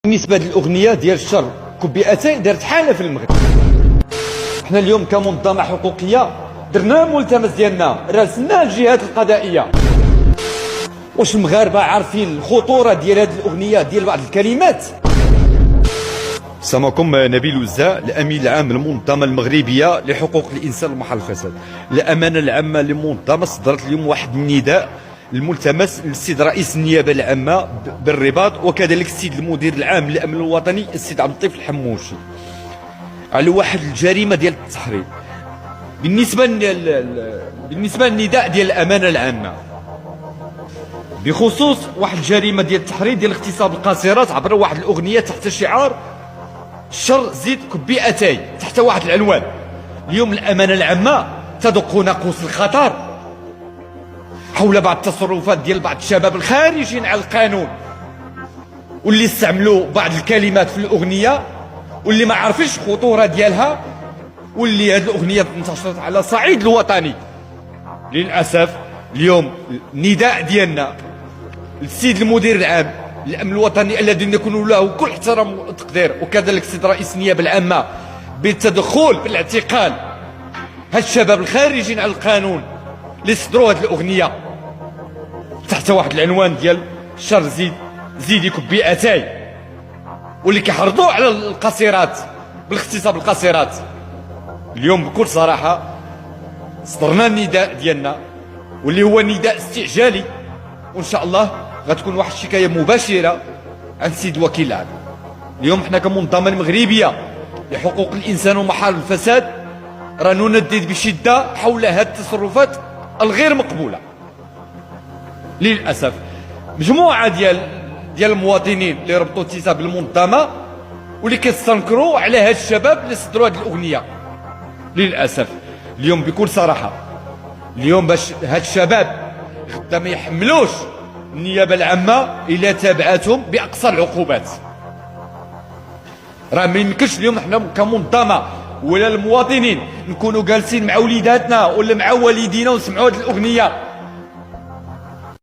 بالنسبه للاغنيه ديال الشر كبئتين دارت حاله في المغرب. حنا اليوم كمنظمه حقوقيه درنا الملتمس ديالنا، راسلنا الجهات القضائيه. واش المغاربه عارفين الخطوره ديال هذه الاغنيه ديال بعض الكلمات؟ سماكم نبيل وزا، الامين العام للمنظمه المغربيه لحقوق الانسان ومحل الفساد. الامانه العامه للمنظمه صدرت اليوم واحد النداء الملتمس للسيد رئيس النيابه العامه بالرباط، وكذلك السيد المدير العام للامن الوطني السيد عبد اللطيف الحموشي، على واحد الجريمه ديال التحريض. بالنسبه للنداء ديال الامانه العامه بخصوص واحد الجريمه ديال التحريض ديال اغتصاب القاصرات عبر واحد الاغنيه تحت شعار الشر زيد كبئتين، تحت واحد العنوان. اليوم الامانه العامه تدق ناقوس الخطر حول بعض التصرفات ديال بعض الشباب الخارجين على القانون، واللي استعملوا بعض الكلمات في الاغنيه واللي ما عرفش الخطوره ديالها، واللي هذه الاغنيه انتشرت على الصعيد الوطني. للاسف اليوم النداء ديالنا للسيد المدير العام للامن الوطني الذي نكون له كل احترام وتقدير، وكذلك السيد رئيس النيابه العامه، بالتدخل بالاعتقال هاد الشباب الخارجين على القانون اللي صدروا هذه الاغنيه تحت واحد العنوان ديال الشر زيد كبئتين، واللي كيحرضوا على القاصرات بالاغتصاب القاصرات. اليوم بكل صراحه صدرنا النداء ديالنا، واللي هو نداء استعجالي، وان شاء الله غتكون واحد الشكايه مباشره عن السيد وكيل العام. اليوم حنا كمنظمه مغربيه لحقوق الانسان ومحارب الفساد راه نندد بشده حول هذه التصرفات الغير مقبوله. للاسف مجموعه ديال المواطنين اللي ربطوا اتصال بالمنظمه واللي كيستنكروا على هاد الشباب اللي صدروا هذه الاغنيه. للاسف اليوم بكل صراحه، اليوم باش هاد الشباب غدا ما يحملوش النيابه العامه الى تابعاتهم باقصى العقوبات. راه ما يمكنش اليوم حنا كمنظمه ولا المواطنين نكونوا جالسين مع وليداتنا ولا مع والدينا ونسمعوا هذه الاغنيه